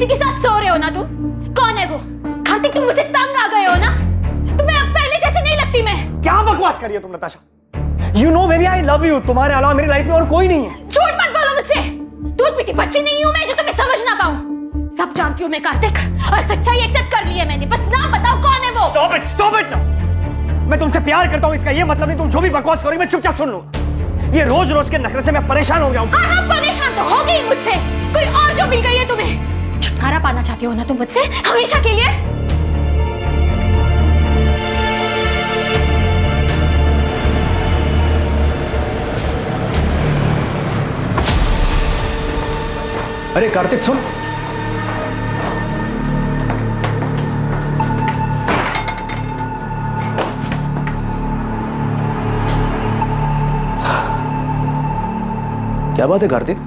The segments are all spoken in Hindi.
किसी के साथ सो रहे हो ना तुम? कौन है वो? कार्तिक, तुम मुझसे तंग आ गए हो ना? तुम्हें अब पहले जैसे नहीं लगती मैं। क्या बकवास कर रही हो तुम Natasha? You know baby, I love you. तुम्हारे अलावा मेरी लाइफ में और कोई नहीं है। झूठ मत बोलो मुझसे। दूध पीती बच्ची नहीं हूं मैं जो तुम्हें समझ ना पाऊं। सब जानती हूं मैं कार्तिक, और सच्चाई एक्सेप्ट कर ली है मैंने। बस नाम बताओ कौन है वो? Stop it now. मैं तुमसे प्यार करता हूं, इसका ये मतलब नहीं तुम जो भी बकवास करोगी मैं चुपचाप सुन लूंगा। ये रोज रोज के नखरे से मैं परेशान हो गया हूं। हाँ, परेशान तो हो गई मुझसे। कोई और जो मिल गई है तुम्हें। छुटकारा पाना चाहती हो ना तुम मुझसे हमेशा के लिए? अरे कार्तिक सुन। क्या बात है कार्तिक,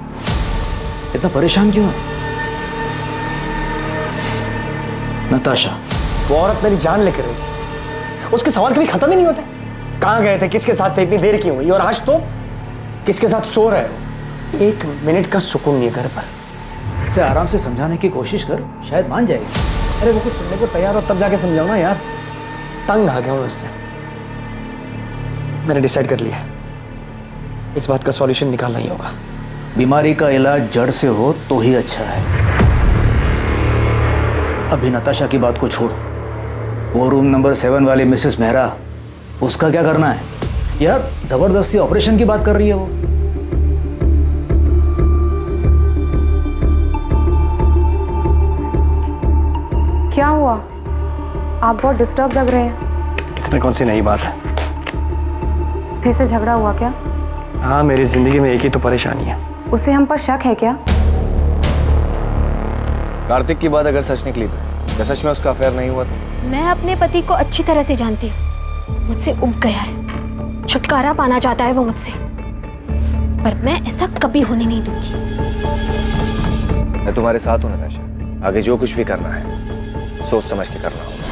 इतना परेशान क्यों है? नताशा, वो औरत मेरी जान लेकर रही, उसके सवाल कभी खत्म ही नहीं होते। कहां गए थे, किसके साथ थे, इतनी देर क्यों हुई, और आज तो किसके साथ सो रहे हो? एक मिनट का सुकून नहीं है घर पर। इसे आराम से समझाने की कोशिश कर, शायद मान जाएगी। अरे वो कुछ सुनने को तैयार हो तब जाके समझाओ ना यार। तंग आ गया हूं उससे। मैंने डिसाइड कर लिया, इस बात का सॉल्यूशन निकालना ही होगा। बीमारी का इलाज जड़ से हो तो ही अच्छा है। अभी नताशा की बात को छोड़, वो रूम नंबर 7 वाली मिसेस मेहरा, उसका क्या करना है यार? जबरदस्ती ऑपरेशन की बात कर रही है वो। क्या हुआ? आप बहुत डिस्टर्ब लग रहे हैं। इसमें कौन सी नई बात है? फिर से झगड़ा हुआ क्या? हाँ, मेरी जिंदगी में एक ही तो परेशानी है। उसे हम पर शक है क्या? कार्तिक की बात अगर सच निकली तो क्या सच में उसका अफेयर नहीं हुआ था? मैं अपने पति को अच्छी तरह से जानती हूँ। मुझसे उब गया है, छुटकारा पाना चाहता है वो मुझसे, पर मैं ऐसा कभी होने नहीं दूंगी। मैं तुम्हारे साथ हूं नताशा। आगे जो कुछ भी करना है सोच समझ के करना होगा।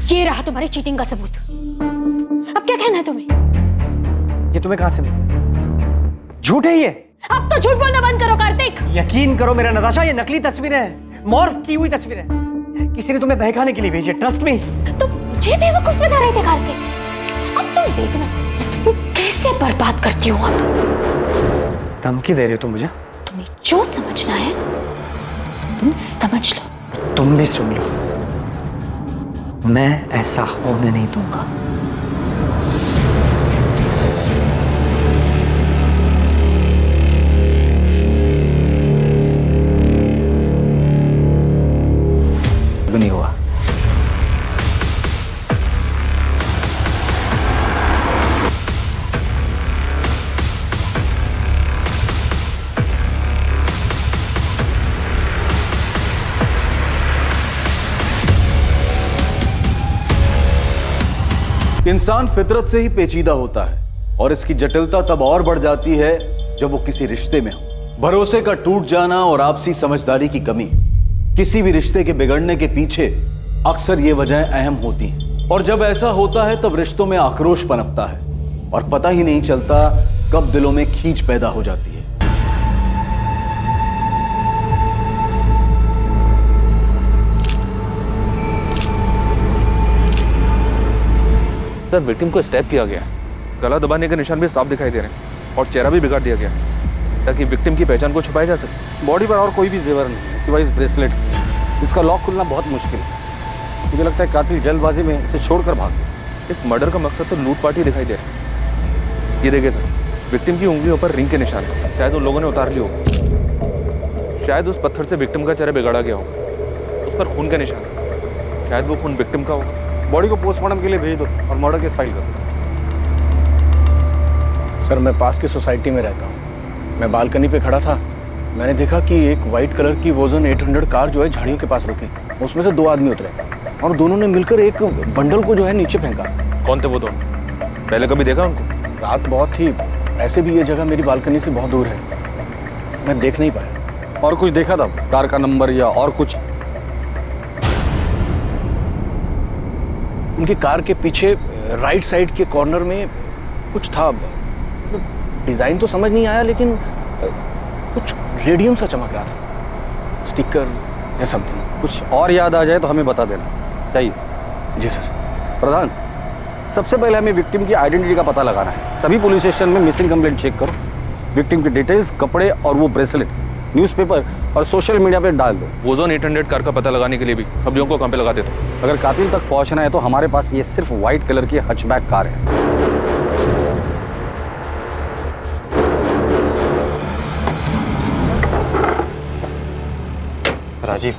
ये रहा तुम्हारी चीटिंग का सबूत। अब क्या कहना है तुम्हें? ये तुम्हें कहां से मिला? झूठ है ये। अब तो झूठ बोलना बंद करो कार्तिक। यकीन करो मेरा नताशा, ये नकली तस्वीरें हैं, मॉर्फ की हुई तस्वीरें हैं। किसी ने तुम्हें बहकाने के लिए भेजी है, ट्रस्ट मी। तुम मुझे बेवकूफ बना रहे थे कार्तिक। अब तुम देखना तुम कैसे बर्बाद करती हो। अब धमकी दे रही हो तुम मुझे? तुम्हें जो समझना है तुम समझ लो। तुम भी सुन लो, मैं ऐसा होने नहीं दूंगा। नहीं हुआ। इंसान फितरत से ही पेचीदा होता है और इसकी जटिलता तब और बढ़ जाती है जब वो किसी रिश्ते में हो। भरोसे का टूट जाना और आपसी समझदारी की कमी, किसी भी रिश्ते के बिगड़ने के पीछे अक्सर ये वजहें अहम होती हैं। और जब ऐसा होता है तब रिश्तों में आक्रोश पनपता है और पता ही नहीं चलता कब दिलों में खींच पैदा हो जाती है। सर, विक्टिम को स्टैब किया गया है। गला दबाने के निशान भी साफ दिखाई दे रहे हैं और चेहरा भी बिगाड़ दिया गया है ताकि विक्टिम की पहचान को छुपाया जा सके। बॉडी पर और कोई भी जेवर नहीं है सिवाय इस ब्रेसलेट। इसका लॉक खुलना बहुत मुश्किल है। मुझे लगता है कातिल जल्दबाजी में इसे छोड़कर भाग गया। इस मर्डर का मकसद तो लूटपाट ही दिखाई दे रहा है। ये देखिए सर, विक्टिम की उंगलियों पर रिंग के निशान है। शायद उन लोगों ने उतार ली होगा। शायद उस पत्थर से विक्टिम का चेहरा बिगाड़ा गया होगा। उस पर खून का निशान है। शायद वो खून विक्टिम का होगा। बॉडी को पोस्टमार्टम के लिए भेज दो और मर्डर केस फाइल करो। सर, मैं पास की सोसाइटी में रहता हूँ। मैं बालकनी पे खड़ा था। मैंने देखा कि एक वाइट कलर की वोजन 800 कार जो है झाड़ियों के पास रुकी। उसमें से 2 आदमी उतरे और दोनों ने मिलकर एक बंडल को जो है नीचे फेंका कौन थे वो दोनों? पहले कभी देखा उनको? रात बहुत थी, ऐसे भी ये जगह मेरी बालकनी से बहुत दूर है, मैं देख नहीं पाया। और कुछ देखा था, कार का नंबर या और कुछ? उनकी कार के पीछे राइट साइड के कॉर्नर में कुछ था, डिजाइन तो समझ नहीं आया, लेकिन कुछ रेडियम सा चमक रहा था, स्टिकर या समथिंग। कुछ और याद आ जाए तो हमें बता देना चाहिए। जी सर। प्रधान, सबसे पहले हमें विक्टिम की आइडेंटिटी का पता लगाना है। सभी पुलिस स्टेशन में मिसिंग कंप्लेंट चेक करो, विक्टिम की डिटेल्स, कपड़े और वो ब्रेसलेट न्यूज़पेपर और सोशल मीडिया पे डाल दो। ओजोन 800 कार का पता लगाने के लिए भी खबरियों को कहाँ पे लगाते थे? अगर कातिल तक पहुंचना है तो हमारे पास ये सिर्फ व्हाइट कलर की हचबैक कार है। राजीव,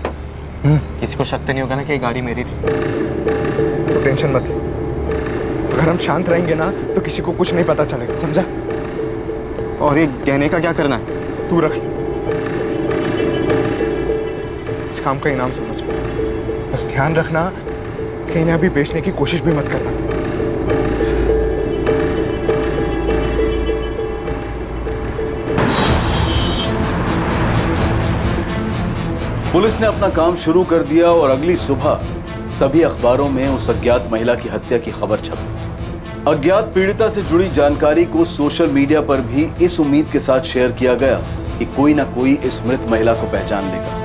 किसी को शक तो नहीं होगा ना कि ये गाड़ी मेरी थी? तो टेंशन मत ले। अगर हम शांत रहेंगे ना तो किसी को कुछ नहीं पता चलेगा, समझा? और ये गहने का क्या करना है? तू रख ले, इस काम का इनाम समझ। बस ध्यान रखना, कहीं ना भी बेचने की कोशिश भी मत करना। पुलिस ने अपना काम शुरू कर दिया और अगली सुबह सभी अखबारों में उस अज्ञात महिला की हत्या की खबर छपी। अज्ञात पीड़िता से जुड़ी जानकारी को सोशल मीडिया पर भी इस उम्मीद के साथ शेयर किया गया कि कोई ना कोई इस मृत महिला को पहचान लेगा।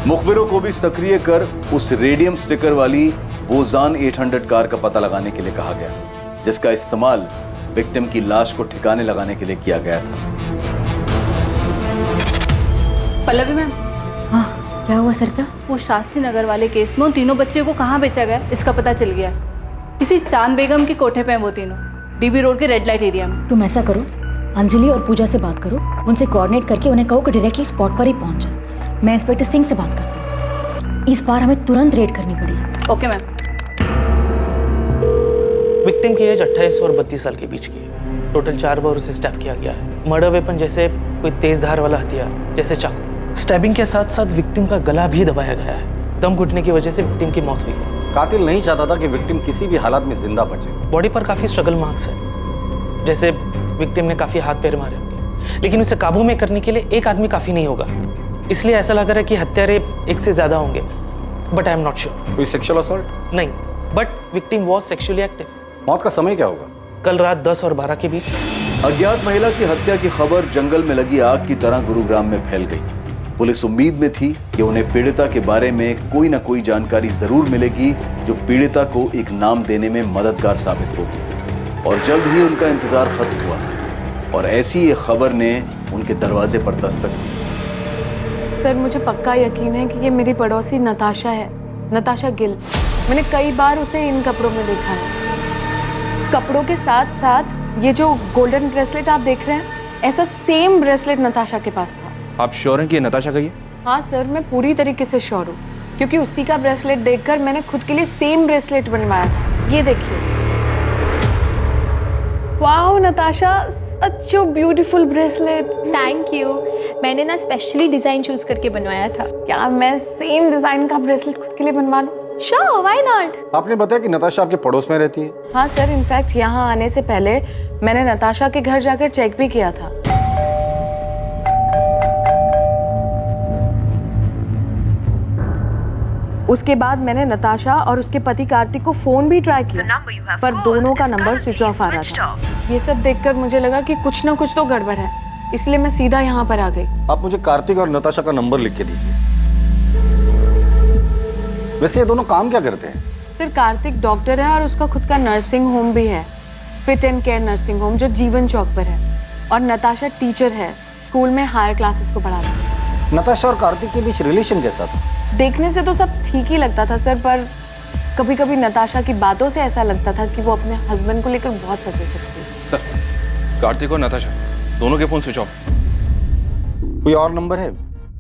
मुखबिरों को भी सक्रिय कर उस रेडियम स्टिकर वाली ओजोन 800 कार का पता लगाने के लिए कहा गया, जिसका इस्तेमाल विक्टिम की लाश को ठिकाने लगाने के लिए किया गया था। पल्लवी मैम, हाँ, क्या हुआ सरिता? वो शास्त्री नगर वाले केस में उन तीनों बच्चों को कहाँ बेचा गया इसका पता चल गया। किसी चांद बेगम के कोठे पे हैं वो तीनों, डीबी रोड के रेड लाइट एरिया में। तुम ऐसा करो, अंजलि और पूजा से बात करो, उनसे कोऑर्डिनेट करके उन्हें कहो कि डायरेक्टली स्पॉट पर ही पहुंच जाए। मैं इंस्पेक्टर सिंह से बात करती हूँ, इस बार हमें तुरंत रेड करनी पड़ेगी। Okay ma'am. विक्टिम की एज 28 और 32 साल के बीच की है। टोटल 4 बार उसे स्टैब किया गया है। मर्डर वेपन जैसे कोई तेज धार वाला हथियार जैसे चाकू। स्टैबिंग के साथ साथ विक्टिम का गला भी दबाया गया है। दम घुटने की वजह से विक्टिम की मौत हुई है। कातिल नहीं चाहता था कि विक्टिम किसी भी हालात में जिंदा बचे। बॉडी पर काफी स्ट्रगल मार्क्स है, जैसे विक्टिम ने काफी हाथ पैर मारे होंगे, लेकिन उसे काबू में करने के लिए एक आदमी काफी नहीं होगा। इसलिए ऐसा लग रहा है कि हत्यारे एक से ज्यादा होंगे, but I am not sure. कोई सेक्सुअल असॉल्ट? नहीं, but victim was sexually active. मौत का समय क्या होगा? कल रात 10 और 12 के बीच। अज्ञात महिला की हत्या की खबर जंगल में लगी आग की तरह गुरुग्राम में फैल गई। पुलिस उम्मीद में थी कि उन्हें पीड़िता के बारे में कोई ना कोई जानकारी जरूर मिलेगी जो पीड़िता को एक नाम देने में मददगार साबित होगी। और जल्द ही उनका इंतजार खत्म हुआ और ऐसी एक खबर ने उनके दरवाजे पर दस्तक दी। सर, मुझे पक्का यकीन है कि ये मेरी पड़ोसी नताशा है, नताशा गिल। मैंने कई बार उसे इन कपड़ों में देखा है। कपड़ों के साथ साथ ये जो गोल्डन ब्रेसलेट आप देख रहे हैं, ऐसा सेम ब्रेसलेट नताशा के पास था। आप श्योर हैं कि ये नताशा का ही है? हाँ सर, मैं पूरी तरीके से श्योर हूँ, क्योंकि उसी का ब्रेसलेट देखकर मैंने खुद के लिए सेम ब्रेसलेट बनवाया था। ये देखिए। Wow Natasha, such a beautiful bracelet. Thank you. मैंने ना स्पेशली डिजाइन चूज करके बनवाया था। क्या मैं सेम डिजाइन का ब्रेसलेट खुद के लिए बनवा लूं? Sure, why not? आपने बताया कि नताशा आपके पड़ोस में रहती है? हाँ सर, इनफैक्ट यहाँ आने से पहले मैंने नताशा के घर जाकर चेक भी किया था। उसके बाद मैंने नताशा और उसके पति कार्तिक को फोन भी ट्राई किया, पर दोनों का नंबर स्विच ऑफ आ रहा था। ये सब देखकर मुझे लगा कि कुछ ना कुछ तो गड़बड़ है, इसलिए मैं सीधा यहाँ पर आ गई। आप मुझे कार्तिक और नताशा का नंबर लिख के दीजिए। वैसे ये दोनों काम क्या करते हैं? सर, कार्तिक डॉक्टर है और उसका खुद का नर्सिंग होम भी है, fit and care nursing home, जो जीवन चौक पर है। और नताशा टीचर है, स्कूल में हायर क्लासेस को पढ़ाती है। नताशा और कार्तिक के बीच रिलेशन कैसा था? देखने से तो सब ठीक ही लगता था सर, पर कभी कभी नताशा की बातों से ऐसा लगता था कि वो अपने हस्बैंड को लेकर बहुत पसेसिव थी। सर, कार्तिक और नताशा दोनों के फोन स्विच ऑफ। कोई और नंबर है?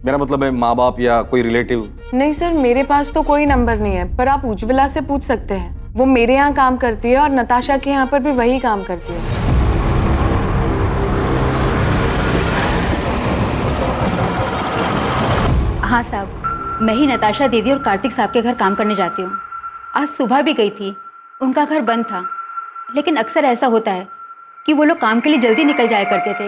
मेरा मतलब है माँ बाप या कोई रिलेटिव? नहीं सर, मेरे पास तो कोई नंबर नहीं है, पर आप उज्ज्वला से पूछ सकते हैं। वो मेरे यहाँ काम करती है और नताशा के यहाँ पर भी वही काम करती है। हाँ साहब, मैं ही नताशा दीदी और कार्तिक साहब के घर काम करने जाती हूँ। आज सुबह भी गई थी, उनका घर बंद था, लेकिन अक्सर ऐसा होता है कि वो लोग काम के लिए जल्दी निकल जाया करते थे,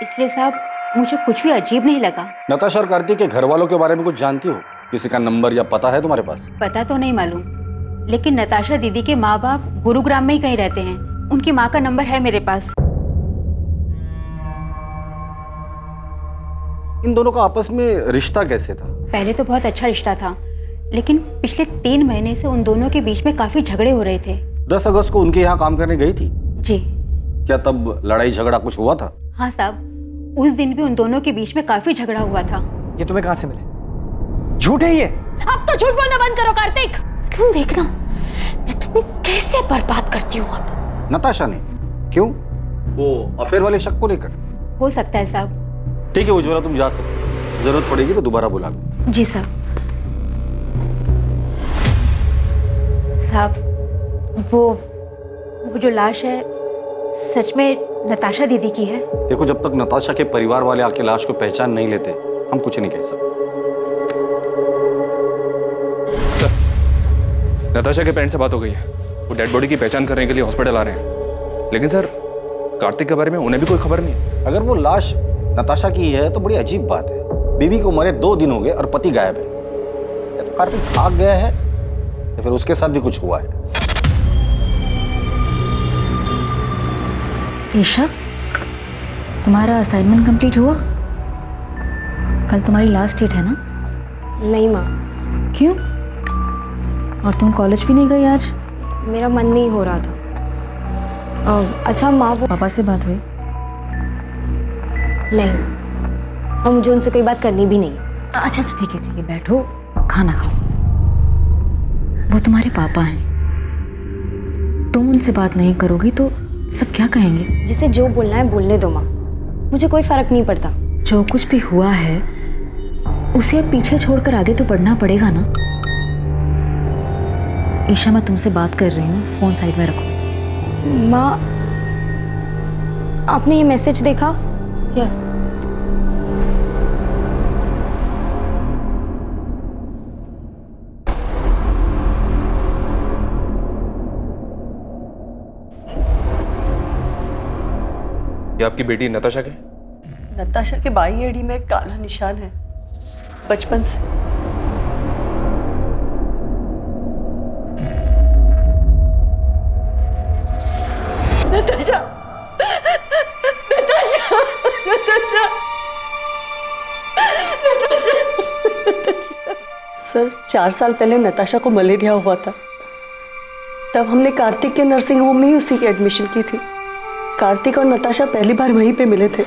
इसलिए साहब मुझे कुछ भी अजीब नहीं लगा। नताशा और कार्तिक के घर वालों के बारे में कुछ जानती हो? किसी का नंबर या पता है तुम्हारे पास? पता तो नहीं मालूम, लेकिन नताशा दीदी के माँ बाप गुरुग्राम में ही कहीं रहते हैं। उनकी माँ का नंबर है मेरे पास। इन दोनों का आपस में रिश्ता कैसे था? पहले तो बहुत अच्छा रिश्ता था, लेकिन पिछले 3 महीने से उन दोनों के बीच में काफी झगड़े हो रहे थे। 10 अगस्त को उनके यहाँ काम करने गई थी? जी। क्या तब लड़ाई झगड़ा कुछ हुआ था? हाँ साहब, उस दिन भी उन दोनों के बीच में काफी झगड़ा हुआ था। ये तुम्हें कहाँ से मिले? झूठ है ये। अब तो झूठ बोलना बंद करो कार्तिक। तुम देखना मैं तुम्हें कैसे बर्बाद करती हूँ अब। नताशा ने? क्यों? वो अफेयर वाले शक को लेकर? हो सकता है साहब। ठीक है उज्ज्वला, तुम जा सकते, जरूरत पड़ेगी तो दोबारा बुला लो। जी साहब। साहब वो जो लाश है सच में नताशा दीदी की है? देखो, जब तक नताशा के परिवार वाले आके लाश को पहचान नहीं लेते हम कुछ नहीं कह सकते। नताशा के पेरेंट्स से बात हो गई है, वो डेड बॉडी की पहचान करने के लिए हॉस्पिटल आ रहे हैं। लेकिन सर, कार्तिक के बारे में उन्हें भी कोई खबर नहीं है। अगर वो लाश नताशा की है तो बड़ी अजीब बात है। बीवी को मरे 2 दिन हो गए और पति गायब है। या तो कार्तिक भाग गया है या फिर उसके साथ भी कुछ हुआ है। ईशा, तुम्हारा असाइनमेंट कंप्लीट हुआ? कल तुम्हारी लास्ट डेट है ना? नहीं माँ। क्यों? और तुम कॉलेज भी नहीं गई आज? मेरा मन नहीं हो रहा था। अच्छा माँ, वो पापा से बात हुई? नहीं, और मुझे उनसे कोई बात करनी भी नहीं। अच्छा ठीक है बैठो, खाना खाओ। वो तुम्हारे पापा हैं, तुम उनसे बात नहीं करोगी तो सब क्या कहेंगे? जिसे जो बोलना है बोलने दो माँ, मुझे कोई फर्क नहीं पड़ता। जो कुछ भी हुआ है उसे अब पीछे छोड़कर आगे तो बढ़ना पड़ेगा ना। ईशा, मैं तुमसे बात कर रही हूँ, फोन साइड में रखो। माँ, आपने ये मैसेज देखा? क्या? ये आपकी बेटी नताशा के? नताशा के बाई एड़ी में एक काला निशान है, बचपन से। नताशा, नताशा, नताशा, नताशा। सर, 4 साल पहले नताशा को मलेरिया हुआ था। तब हमने कार्तिक के नर्सिंग होम में ही उसी की एडमिशन की थी। कार्तिक और नताशा पहली बार वहीं पे मिले थे।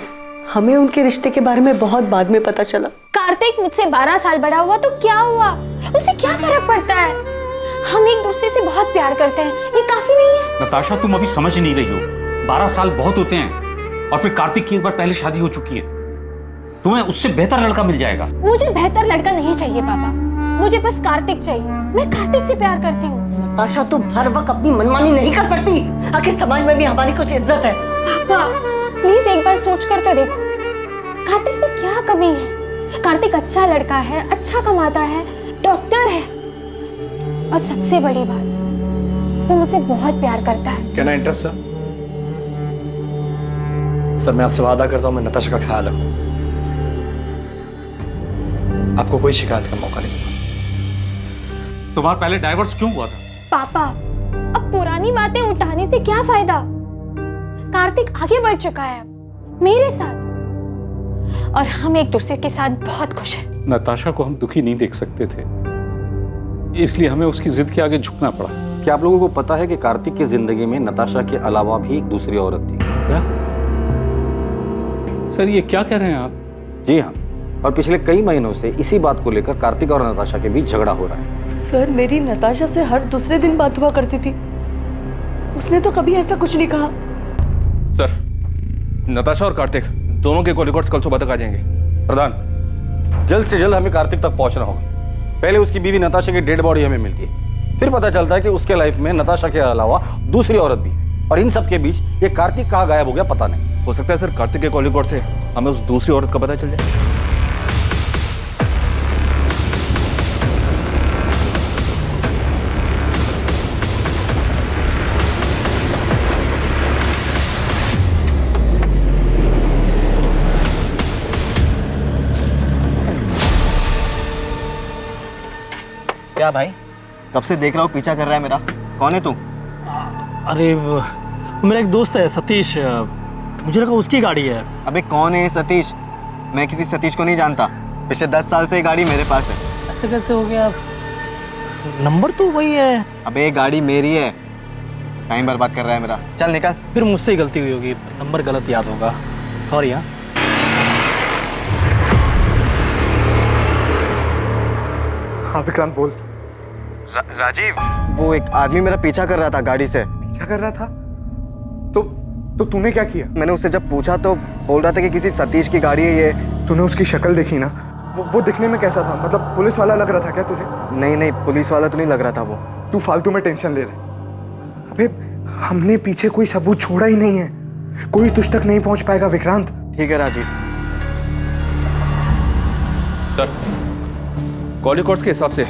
हमें उनके रिश्ते के बारे में बहुत बाद में पता चला। कार्तिक मुझसे 12 साल बड़ा हुआ तो क्या हुआ, उसे क्या फर्क पड़ता है? हम एक दूसरे से बहुत प्यार करते हैं, ये काफी नहीं है? नताशा, तुम अभी समझ नहीं रही हो। 12 साल बहुत होते हैं, और फिर कार्तिक की एक बार पहले शादी हो चुकी है। तुम्हें उससे बेहतर लड़का मिल जाएगा। मुझे बेहतर लड़का नहीं चाहिए पापा, मुझे बस कार्तिक चाहिए। मैं कार्तिक से प्यार करती हूँ। नताशा, तुम हर वक्त अपनी मनमानी नहीं कर सकती। आखिर समाज में भी हमारी कुछ इज्जत है। पापा प्लीज एक बार सोच कर तो देखो, कार्तिक में क्या कमी है? कार्तिक अच्छा लड़का है, अच्छा कमाता है, डॉक्टर है, और सबसे बड़ी बात, वो मुझसे बहुत प्यार करता है। Can I interrupt sir? Sir, मैं आपसे वादा करता हूं मैं नताशा का ख्याल रखूं। आपको कोई शिकायत का मौका नहीं दूंगा। तुम्हारा पहले डाइवोर्स क्यों हुआ था? पापा, अब पुरानी बातें उठाने से क्या फायदा? कार्तिक आगे बढ़ चुका है मेरे साथ, और हम एक दूसरे के साथ बहुत खुश हैं। नताशा को हम दुखी नहीं देख सकते थे, इसलिए हमें उसकी जिद के आगे झुकना पड़ा। क्या आप लोगों को पता है कि कार्तिक की जिंदगी में नताशा के अलावा भी एक दूसरी औरत थी? क्या? सर, ये क्या कह रहे हैं आप? जी हाँ, और पिछले कई महीनों से इसी बात को लेकर कार्तिक और नताशा के बीच झगड़ा हो रहा है। सर, मेरी नताशा से हर दूसरे दिन बात हुआ करती थी, उसने तो कभी ऐसा कुछ नहीं कहा। सर, नताशा और कार्तिक दोनों के कॉल रिकॉर्ड्स कल सुबह तक आ जाएंगे। प्रधान, जल्द से जल्द हमें कार्तिक तक पहुंचना होगा। पहले उसकी बीवी नताशा की डेड बॉडी हमें मिलती है, फिर पता चलता है कि उसके लाइफ में नताशा के अलावा दूसरी औरत भी, और इन सब के बीच ये कार्तिक कहाँ गायब हो गया पता नहीं। हो सकता है सर कार्तिक के कॉल रिकॉर्ड से हमें उस दूसरी औरत का पता चल जाए। क्या भाई, कब से देख रहा हूँ पीछा कर रहा है मेरा। कौन है तू? अरे मेरा एक दोस्त है सतीश, मुझे लगा उसकी गाड़ी है। अबे कौन है सतीश? मैं किसी सतीश को नहीं जानता। पिछले 10 साल से ये गाड़ी मेरे पास है। ऐसे कैसे हो गया? नंबर तो वही है। अबे ये गाड़ी मेरी है। टाइम बर्बाद कर रहा है मेरा। चल निकल। फिर मुझसे ही गलती हुई होगी, नंबर गलत याद होगा। सॉरी। हाँ हाँ विक्रांत बोल। राजीव, वो एक आदमी मेरा पीछा कर रहा था गाड़ी से। पीछा कर रहा था? तो तूने क्या किया? मैंने उससे जब पूछा तो बोल रहा था कि किसी सतीश की गाड़ी है ये। तूने उसकी शक्ल देखी ना? वो दिखने में कैसा था? मतलब पुलिस वाला लग रहा था क्या तुझे? नहीं, पुलिस वाला तो नहीं लग रहा था वो। तू फालतू में टेंशन ले रहा। अबे हमने पीछे कोई सबूत छोड़ा ही नहीं है, कोई तुझ तक नहीं पहुंच पाएगा विक्रांत। ठीक है राजीव। सर, कॉल रिकॉर्ड्स के हिसाब से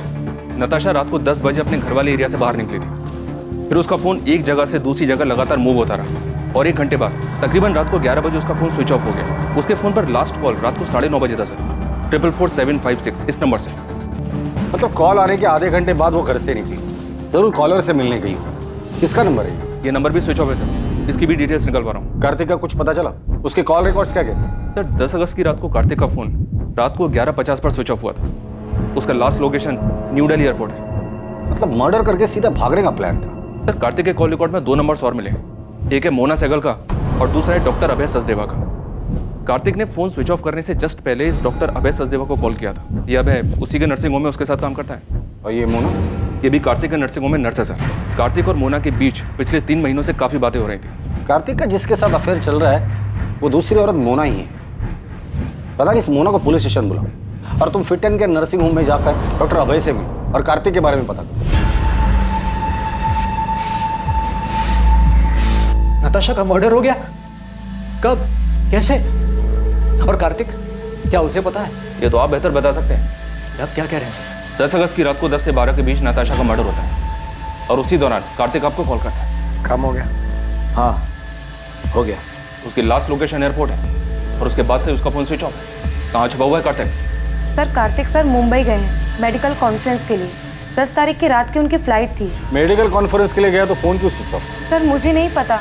नताशा रात को 10 बजे अपने घर वाले एरिया से बाहर निकली थी। फिर उसका फोन एक जगह से दूसरी जगह लगातार मूव होता रहा और 1 घंटे बाद तकरीबन रात को 11 बजे उसका फोन स्विच ऑफ हो गया। उसके फोन पर लास्ट कॉल रात को 9:30 बजे था सर, 44756 इस नंबर से। मतलब कॉल आने के आधे घंटे बाद वो घर से निकली, जरूर कॉलर से मिलने गई। किसका नंबर है ये? नंबर भी स्विच ऑफ है सर, इसकी भी डिटेल्स निकलवा रहा हूँ। कार्तिक का कुछ पता चला? उसके कॉल रिकॉर्ड्स क्या कहते हैं? सर 10 अगस्त की रात को कार्तिक का फोन रात को 11:50 पर स्विच ऑफ हुआ था। उसका last location new Delhi airport है। मतलब मर्डर करके सीधा भागने का प्लान था। सर कार्तिक के कॉल रिकॉर्ड में 2 नंबर्स और मिले। एक है मोना सहगल का और दूसरा है डॉक्टर अभय सचदेवा का। कार्तिक ने फोन स्विच ऑफ करने से जस्ट पहले इस डॉक्टर अभय सचदेवा को कॉल किया था। ये अभय उसी के नर्सिंग होम में उसके साथ काम करता है। और ये मोना? ये भी कार्तिक के नर्सिंग होम में नर्स है सर। कार्तिक और मोना के बीच पिछले 3 महीनों से काफी बातें हो रही थी। कार्तिक का जिसके साथ अफेयर चल रहा है वो दूसरी औरत मोना ही है। पता नहीं इस मोना को पुलिस स्टेशन बुलाओ और तुम फिट एंड के नर्सिंग होम में जाकर डॉक्टर अभय से मिलो और कार्तिक के बारे में पता करो। नताशा का मर्डर हो गया? कब? कैसे? और कार्तिक, क्या उसे पता है? ये तो आप बेहतर बता सकते हैं। आप क्या कह रहे हैं सर? 10 अगस्त की रात को 10 से 12 के बीच नताशा का मर्डर होता है और उसी दौरान कार्तिक आपको कॉल करता है। काम हो गया? हाँ हो गया। उसकी लास्ट लोकेशन एयरपोर्ट है और उसके बाद से उसका फोन स्विच ऑफ है। कहाँ छुपा हुआ है कार्तिक? सर कार्तिक सर मुंबई गए हैं मेडिकल कॉन्फ्रेंस के लिए। 10 तारीख की रात की उनकी फ्लाइट थी। मेडिकल कॉन्फ्रेंस के लिए गया तो फोन क्यों स्विच ऑफ? सर मुझे नहीं पता,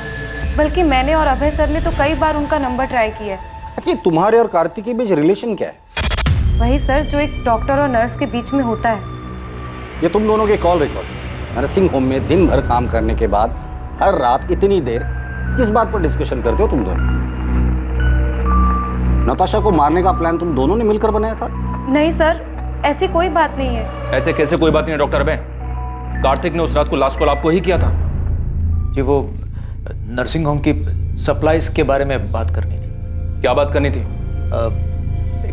बल्कि मैंने और अभय सर ने तो कई बार उनका नंबर ट्राई किया है। अच्छा, तुम्हारे और कार्तिक के बीच रिलेशन क्या है? वही सर जो एक डॉक्टर और नर्स के बीच में होता है। ये तुम दोनों के कॉल रिकॉर्ड। नर्सिंग होम में दिन भर काम करने के बाद हर रात इतनी देर किस बात पर डिस्कशन करते हो तुम दोनों? नताशा को मारने का प्लान तुम दोनों ने मिलकर बनाया था? नहीं सर, ऐसी कोई बात नहीं है। ऐसे कैसे कोई बात नहीं है डॉक्टर अभय? कार्तिक ने उस रात को लास्ट कॉल आपको ही किया था। जी वो नर्सिंग होम की सप्लाईज के बारे में बात करनी थी। क्या बात करनी थी?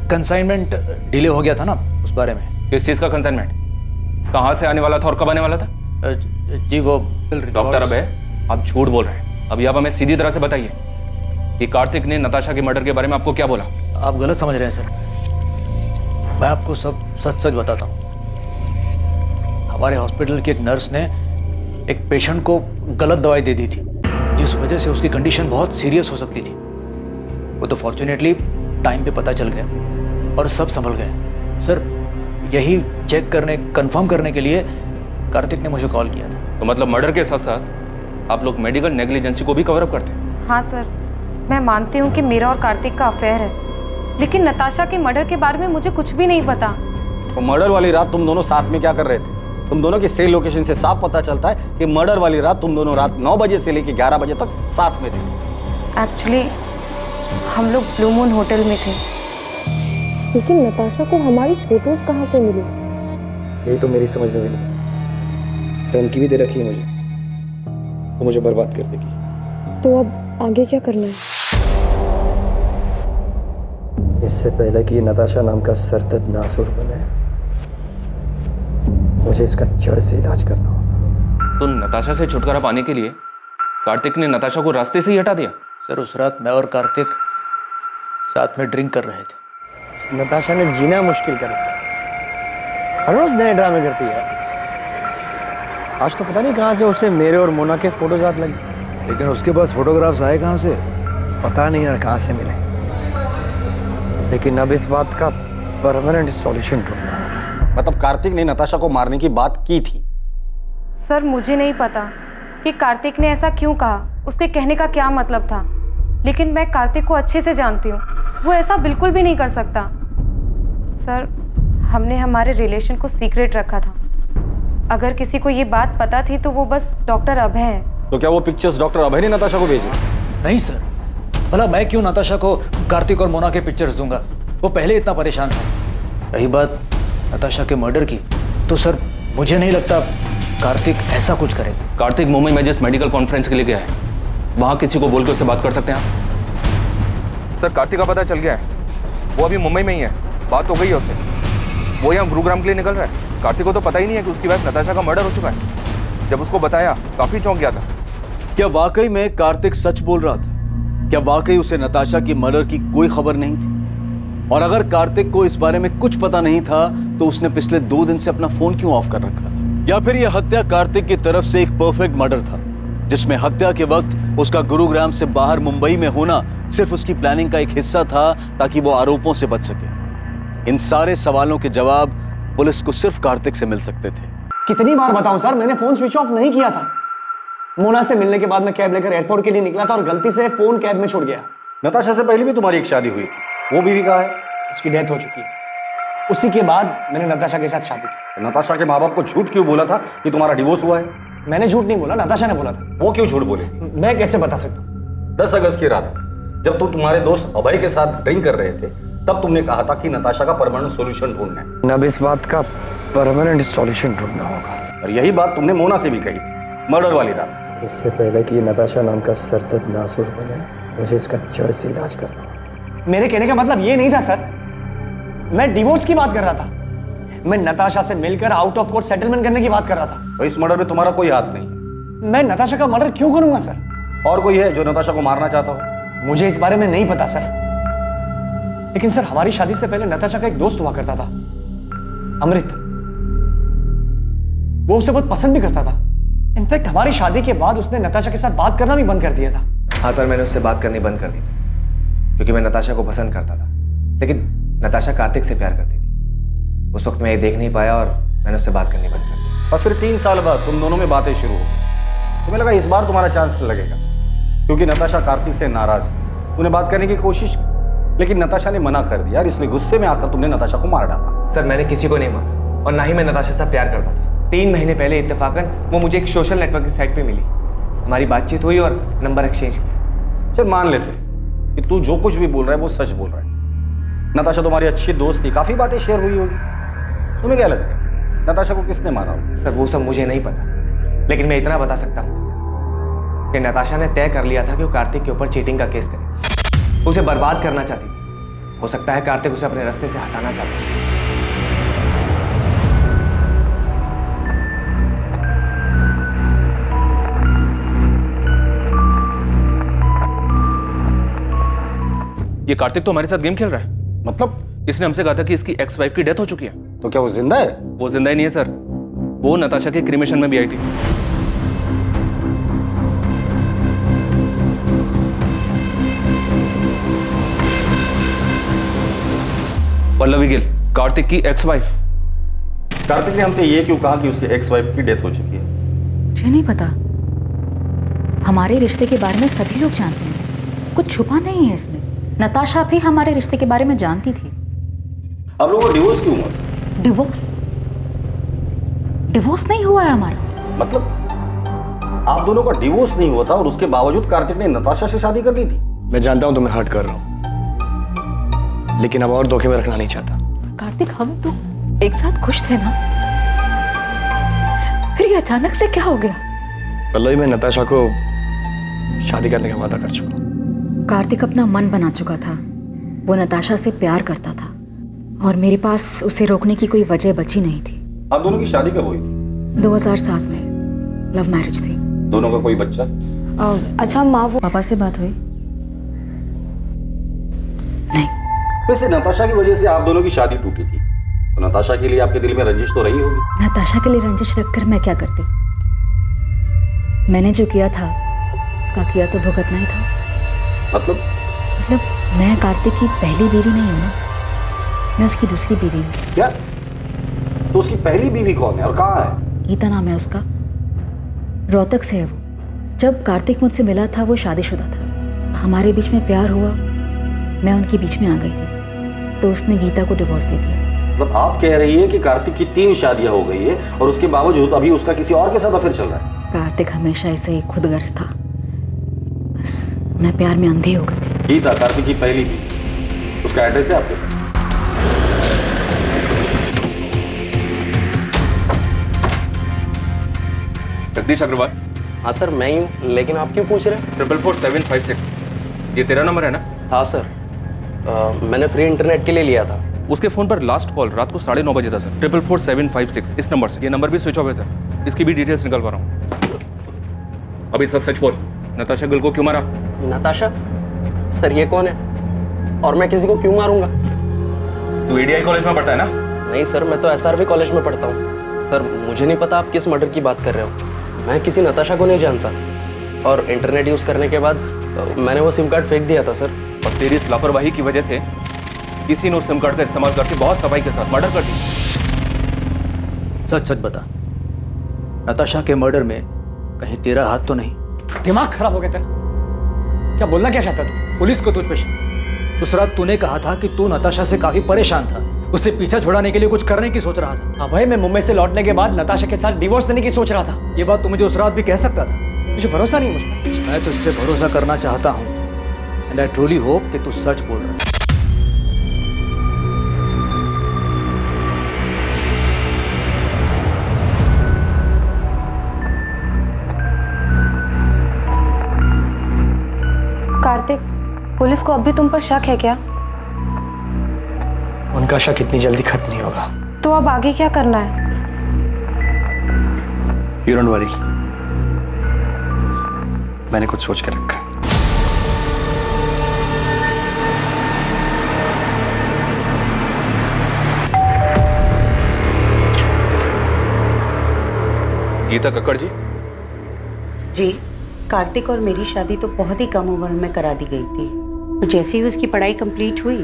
कंसाइनमेंट डिले हो गया था ना, उस बारे में। किस चीज का कंसाइनमेंट? कहाँ से आने वाला था और कब आने वाला था? जी वो डॉक्टर अभय, आप झूठ बोल रहे हैं। अभी आप हमें सीधी तरह से बताइए कि कार्तिक ने नताशा के मर्डर के बारे में आपको क्या बोला? आप गलत समझ रहे हैं सर। मैं आपको सब सच सच बताता हूँ। हमारे हॉस्पिटल की एक नर्स ने एक पेशेंट को गलत दवाई दे दी थी, जिस वजह से उसकी कंडीशन बहुत सीरियस हो सकती थी। वो तो फॉर्चुनेटली टाइम पे पता चल गया और सब संभल गए। सर यही चेक करने, कंफर्म करने के लिए कार्तिक ने मुझे कॉल किया था। तो मतलब मर्डर के साथ साथ आप लोग मेडिकल नेग्लिजेंसी को भी कवर अप करते हैं? हाँ सर, मैं मानती हूँ कि मेरा और कार्तिक का अफेयर है, लेकिन नताशा के मर्डर के बारे में मुझे कुछ भी नहीं पता। तो मर्डर वाली रात तुम दोनों साथ में क्या कर रहे थे? तुम दोनों की सेल लोकेशन से साफ पता चलता है कि मर्डर वाली रात तुम दोनों रात 9 बजे से लेकर 11 बजे तक साथ में थे। एक्चुअली हम लोग ब्लू मून होटल में थे। लेकिन नताशा को हमारी फोटोज कहाँ से मिली? यही तो मेरी समझ में भी नहीं। धमकी भी दे रखी है मुझे, वो मुझे बर्बाद कर देगी। तो अब आगे क्या करना है? इससे पहले कि नताशा नाम का सरदर्द नासुर बने, मुझे इसका जड़ से इलाज करना होगा। तो नताशा से छुटकारा पाने के लिए कार्तिक ने नताशा को रास्ते से ही हटा दिया? सर उस रात मैं और कार्तिक साथ में ड्रिंक कर रहे थे। नताशा ने जीना मुश्किल कर दिया। हर रोज नए ड्रामे करती है। आज तो पता नहीं कहाँ से उसे मेरे और मोना के फोटोज हाथ लगे। लेकिन उसके पास फोटोग्राफ्स आए कहाँ से? पता नहीं यार कहाँ से मिले। लेकिन अब इस बात का परमानेंट सॉल्यूशन ढूंढना है। मतलब कार्तिक ने नताशा को मारने की बात की थी? सर मुझे नहीं पता कि कार्तिक ने ऐसा क्यों कहा, उसके कहने का क्या मतलब था, लेकिन मैं कार्तिक को अच्छे से जानती हूँ, वो ऐसा बिल्कुल भी नहीं कर सकता। सर हमने हमारे रिलेशन को सीक्रेट रखा था, अगर किसी को ये बात पता थी तो वो बस डॉक्टर अभय है। तो क्या वो पिक्चर्स डॉक्टर अभय ने नताशा को भेजी? नहीं सर, भला मैं क्यों नताशा को कार्तिक और मोना के पिक्चर्स दूंगा, वो पहले इतना परेशान था। रही बात नताशा के मर्डर की, तो सर मुझे नहीं लगता कार्तिक ऐसा कुछ करेगा। कार्तिक मुंबई में जिस मेडिकल कॉन्फ्रेंस के लिए गया है, वहाँ किसी को बोल के उससे बात कर सकते हैं आप? सर कार्तिक का पता चल गया है, वो अभी मुंबई में ही है, बात हो गई है उससे, वो यहाँ गुरुग्राम के लिए निकल रहा है। कार्तिक को तो पता ही नहीं है कि उसकी वाइफ नताशा का मर्डर हो चुका है। जब उसको बताया काफी चौंक गया था। क्या वाकई में कार्तिक सच बोल रहा था? क्या वाकई उसे नताशा की मर्डर की कोई खबर नहीं थी? और अगर कार्तिक को इस बारे में कुछ पता नहीं था तो उसने पिछले 2 दिन से अपना फोन क्यों ऑफ कर रखा था? या फिर यह हत्या कार्तिक की तरफ से एक परफेक्ट मर्डर था, जिसमें हत्या के वक्त उसका गुरुग्राम से बाहर मुंबई में होना सिर्फ उसकी प्लानिंग का एक हिस्सा था ताकि वो आरोपों से बच सके? इन सारे सवालों के जवाब पुलिस को सिर्फ कार्तिक से मिल सकते थे। कितनी बार बताऊं सर, मैंने फोन स्विच ऑफ नहीं किया था। मोना से मिलने के बाद मैं कैब लेकर एयरपोर्ट के लिए निकला था और गलती से फोन कैब में छूट गया। नताशा से पहले भी तुम्हारी एक शादी हुई थी, वो बीवी कहाँ है? उसकी डेथ हो चुकी है। उसी के बाद मैंने नताशा के साथ शादी की। नताशा के माँ बाप को झूठ क्यों बोला था कि तुम्हारा डिवोर्स हुआ है? मैंने झूठ नहीं बोला, नताशा ने बोला था। वो क्यों झूठ बोले? मैं कैसे बता सकता हूँ? 10 अगस्त की रात जब तुम तुम्हारे दोस्त अभय के साथ ड्रिंक कर रहे थे, तब तुमने कहा था कि नताशा का परमानेंट सॉल्यूशन ढूंढना है। अब इस बात का परमानेंट सॉल्यूशन ढूंढना होगा। और यही बात तुमने मोना से भी कही थी मर्डर वाली रात। इससे पहले कि नताशा नाम का सरदर्द नासुर बने, मुझे इसका जड़ से इलाज करना। मेरे कहने का मतलब ये नहीं था सर, मैं डिवोर्स की बात कर रहा था। मैं नताशा से मिलकर आउट ऑफ कोर्ट सेटलमेंट करने की बात कर रहा था। तो इस मर्डर में तुम्हारा कोई हाथ नहीं। मैं नताशा का मर्डर क्यों करूंगा सर? और कोई है जो नताशा को मारना चाहता हो? मुझे इस बारे में नहीं पता सर, लेकिन सर हमारी शादी से पहले नताशा का एक दोस्त हुआ करता था, अमृत। वो उसे बहुत पसंद भी करता था। इनफैक्ट हमारी शादी के बाद उसने नताशा के साथ बात करना भी बंद कर दिया था। हाँ सर, मैंने उससे बात करनी बंद कर दी थी क्योंकि मैं नताशा को पसंद करता था, लेकिन नताशा कार्तिक से प्यार करती थी। उस वक्त मैं ये देख नहीं पाया और मैंने उससे बात करनी बंद कर दी। और फिर 3 साल बाद तुम दोनों में बातें शुरू हो। तुम्हें लगा इस बार तुम्हारा चांस लगेगा, क्योंकि नताशा कार्तिक से नाराज थी। उन्हें बात करने की कोशिश की, लेकिन नताशा ने मना कर दिया और इसलिए गुस्से में आकर तुमने नताशा को मार डाला। सर मैंने किसी को नहीं मारा और ना ही मैं नताशा से प्यार करता था। 3 महीने पहले इत्तेफाकन वो मुझे एक सोशल नेटवर्क की साइट पे मिली। हमारी बातचीत हुई और नंबर एक्सचेंज किया। चल मान लेते कि तू जो कुछ भी बोल रहा है वो सच बोल रहा है। नताशा तुम्हारी अच्छी दोस्त थी, काफी बातें शेयर हुई होगी। तुम्हें क्या लगता है नताशा को किसने मारा होगा? सर वो सब मुझे नहीं पता, लेकिन मैं इतना बता सकता हूँ कि नताशा ने तय कर लिया था कि वो कार्तिक के ऊपर चीटिंग का केस करे। उसे बर्बाद करना चाहती थी। हो सकता है कार्तिक उसे अपने रास्ते से हटाना चाहता है। ये कार्तिक तो हमारे साथ गेम खेल रहा है। मतलब? इसने हमसे कहा था कि इसकी एक्स वाइफ की डेथ हो चुकी है। तो क्या वो जिंदा है? वो जिंदा ही नहीं है सर, वो नताशा के क्रिमेशन में भी आई थी। पल्लवी गिल, कार्तिक की एक्स वाइफ। कार्तिक ने हमसे ये क्यों कहा कि उसकी एक्स वाइफ की डेथ हो चुकी है? मुझे नहीं पता। हमारे रिश्ते के बारे में सभी लोग जानते हैं, कुछ छुपा नहीं है इसमें। नताशा भी हमारे रिश्ते के बारे में जानती थी। अब लोगों को डिवोर्स क्यों हुआ? डिवोर्स नहीं हुआ है हमारा। मतलब आप दोनों का डिवोर्स नहीं हुआ था और उसके बावजूद कार्तिक ने नताशा से शादी कर ली थी? मैं जानता हूं तुम्हें हर्ट कर रहा हूं, लेकिन अब और धोखे में रखना नहीं चाहता। कार्तिक, हम तो एक साथ खुश थे ना, फिर ये अचानक से क्या हो गया? पल्लवी, मैं नताशा को शादी करने का वादा कर चुका। कार्तिक अपना मन बना चुका था। वो नताशा से प्यार करता था और मेरे पास उसे रोकने की कोई वजह बची नहीं थी। आप दोनों की शादी कब हुई? 2007 में लव मैरिज थी। दोनों का कोई बच्चा? अच्छा माँ, वो पापा से बात हुई? नहीं। वैसे नताशा की वजह से आप दोनों की शादी टूटी थी, तो नताशा के लिए आपके दिल में रंजिश तो रही होगी। नताशा के लिए रंजिश रखकर मैं क्या करती? मैंने जो किया था उसका किया तो भुगतना ही था। मतलब मैं कार्तिक की पहली बीवी नहीं हूँ ना, मैं उसकी दूसरी बीवी हूँ। क्या? तो उसकी पहली बीवी कौन है और कहाँ है? गीता नाम है उसका, रोहतक से है वो। जब कार्तिक मुझसे मिला था वो शादीशुदा था, हमारे बीच में प्यार हुआ, मैं उनके बीच में आ गई थी, तो उसने गीता को डिवोर्स दे दिया। मतलब आप कह रही है कि कार्तिक की 3 शादियां हो गई है और उसके बावजूद अभी उसका किसी और के साथ अफेयर चल रहा है? कार्तिक हमेशा ऐसे ही खुदगर्ज था, बस मैं प्यार में अंधी हो गई थी। गीता कार्तिक की पहली बीवी, उसका एड्रेस है आपके? जगदीश अग्रवाल। हाँ सर मैं ही हूँ, लेकिन आप क्यों पूछ रहे हैं? 444756 ये तेरा नंबर है ना? हाँ सर, मैंने फ्री इंटरनेट के लिए लिया था। उसके फोन पर लास्ट कॉल रात को 9:30 बजे था सर। 444756 इस नंबर से। ये नंबर भी स्विच ऑफ है सर, इसकी भी डिटेल्स निकल पा रहा हूँ। अभी सच सच बोल, नताशा गिल को क्यों मारा? नताशा? सर ये कौन है और मैं किसी को क्यों मारूंगा? तू एडीआई कॉलेज में पढ़ता है ना? नहीं सर, मैं तो एसआरवी कॉलेज में पढ़ता हूँ। सर मुझे नहीं पता आप किस मर्डर की बात कर रहे हो। मैं किसी नताशा को नहीं जानता, और इंटरनेट यूज़ करने के बाद मैंने वो सिम कार्ड फेंक दिया था सर। और तेरी इस लापरवाही की वजह से किसी ने उस सिम कार्ड का इस्तेमाल करके बहुत सफाई के साथ मर्डर कर दी। सच सच बता, नताशा के मर्डर में कहीं तेरा हाथ तो नहीं? दिमाग खराब हो गया तेरा? क्या बोलना क्या चाहता तू? पुलिस को तुझ पे शक। उस रात तूने कहा था कि तू नताशा से काफी परेशान था, उससे पीछा छुड़ाने के लिए कुछ करने की सोच रहा था। अभय, मैं मुंबई से लौटने के बाद नताशा के साथ डिवोर्स देने की सोच रहा था। ये बात तू मुझे उस रात भी कह सकता था। मुझे भरोसा नहीं मुझ पर। मैं तुझ पे भरोसा करना चाहता हूँ, एंड आई ट्रूली होप कि तू सच बोल रहा है। कार्तिक, पुलिस को अब भी तुम पर शक है क्या? उनका शक इतनी जल्दी खत्म नहीं होगा। तो अब आगे क्या करना है? You don't worry, मैंने कुछ सोच कर रखा है। गीता कक्कड़ जी। जी, कार्तिक और मेरी शादी तो बहुत ही कम उम्र में करा दी गई थी, और जैसे ही उसकी पढ़ाई कंप्लीट हुई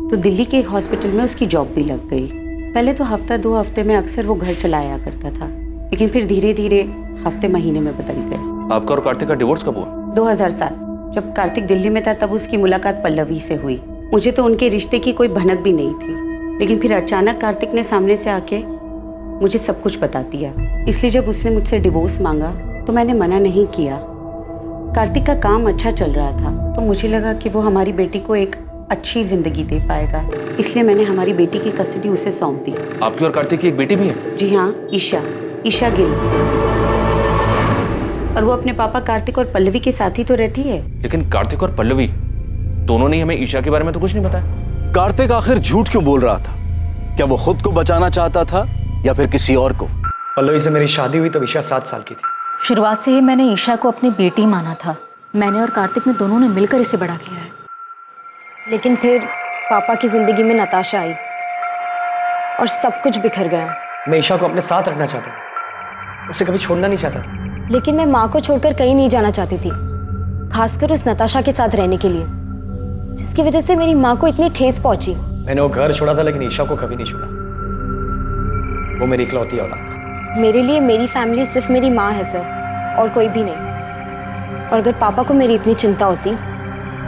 तो दिल्ली के एक हॉस्पिटल में उसकी जॉब भी लग गई। पहले तो हफ्ता 2 हफ्ते में अक्सर वो घर चला आया करता था, लेकिन फिर धीरे धीरे हफ्ते महीने में बदल गए। आपका और कार्तिक का डिवोर्स कब हुआ? 2007 जब कार्तिक दिल्ली में था तब उसकी मुलाकात पल्लवी से हुई। मुझे तो उनके रिश्ते की कोई भनक भी नहीं थी, लेकिन फिर अचानक कार्तिक ने सामने से आके मुझे सब कुछ बता दिया। इसलिए जब उसने मुझसे डिवोर्स मांगा तो मैंने मना नहीं किया। कार्तिक का काम अच्छा चल रहा था, तो मुझे लगा कि वो हमारी बेटी को एक अच्छी जिंदगी दे पाएगा, इसलिए मैंने हमारी बेटी की कस्टडी उसे सौंप दी। आपकी और कार्तिक की एक बेटी भी है? जी हाँ, ईशा गिल, और वो अपने पापा कार्तिक और पल्लवी के साथ ही तो रहती है। लेकिन कार्तिक और पल्लवी दोनों ने हमें ईशा के बारे में तो कुछ नहीं बताया। कार्तिक आखिर झूठ क्यों बोल रहा था? क्या वो खुद को बचाना चाहता था या फिर किसी और को? पल्लवी से मेरी शादी हुई तब ईशा 7 साल की थी। शुरुआत से ही मैंने ईशा को अपनी बेटी माना था। मैंने और कार्तिक ने दोनों ने मिलकर इसे बड़ा किया है। लेकिन फिर पापा की जिंदगी में नताशा आई और सब कुछ बिखर गया। मैं ईशा को अपने साथ रखना चाहता था, उसे कभी छोड़ना नहीं चाहता था। लेकिन मैं माँ को छोड़कर कहीं नहीं जाना चाहती थी, खासकर उस नताशा के साथ रहने के लिए, जिसकी वजह से मेरी माँ को इतनी ठेस पहुंची। मैंने वो घर छोड़ा था, लेकिन ईशा को कभी नहीं छोड़ा। वो मेरी इकलौती औलाद है। मेरे लिए मेरी फैमिली सिर्फ मेरी माँ है सर, और कोई भी नहीं। और अगर पापा को मेरी इतनी चिंता होती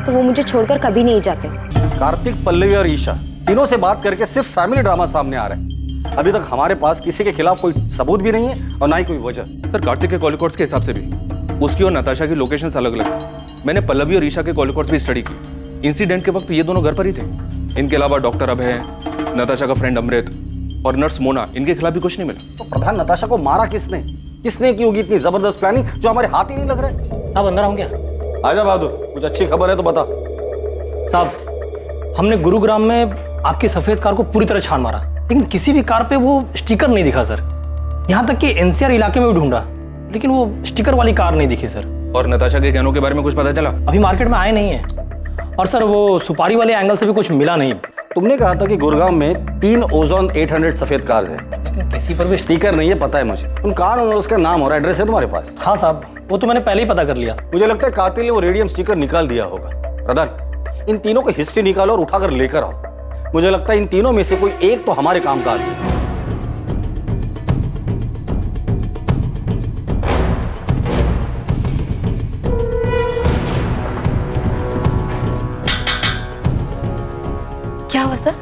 तो वो मुझे छोड़कर कभी नहीं जाते। कार्तिक, पल्लवी और ईशा तीनों से बात करके सिर्फ फैमिली ड्रामा सामने आ रहा है। अभी तक हमारे पास किसी के खिलाफ कोई सबूत भी नहीं है और ना ही कोई वजह। सर, कार्तिक के कॉल रिकॉर्ड्स के हिसाब से भी उसकी और नताशा की लोकेशंस अलग अलग है। मैंने पल्लवी और ईशा के कॉल रिकॉर्ड्स भी स्टडी की। इंसिडेंट के वक्त ये दोनों घर पर ही थे। इनके अलावा डॉक्टर अभय, नताशा का फ्रेंड अमृत और नर्स मोना, इनके खिलाफ भी कुछ नहीं मिला। तो प्रधान, नताशा को मारा किसने? किसने की होगी इतनी जबरदस्त प्लानिंग जो हमारे हाथ ही नहीं लग रहा है? साहब अंदर आऊं क्या? आजा बहादुर, कुछ अच्छी खबर है तो बता। साहब, हमने गुरुग्राम में आपकी सफेद कार को पूरी तरह छान मारा, लेकिन किसी भी कार पे वो स्टिकर नहीं दिखा सर। यहाँ तक कि एनसीआर इलाके में भी ढूंढा, लेकिन वो स्टिकर वाली कार नहीं दिखी सर। और नताशा के गहनों के बारे में कुछ पता चला? अभी मार्केट में आए नहीं है, और सर वो सुपारी वाले एंगल से भी कुछ मिला नहीं। तुमने कहा था कि गुरुग्राम में 3 ओजोन 800 सफेद कार्स हैं, लेकिन किसी पर भी स्टिकर नहीं है, पता है मुझे। उन कार और उसका नाम और एड्रेस है तुम्हारे पास? हाँ साहब, वो तो मैंने पहले ही पता कर लिया। मुझे लगता है कातिल ने वो रेडियम स्टिकर निकाल दिया होगा। प्रधान, इन तीनों की हिस्ट्री निकालो और उठाकर लेकर आओ। मुझे लगता है इन तीनों में से कोई एक तो हमारे काम का आदमी है। क्या हुआ सर?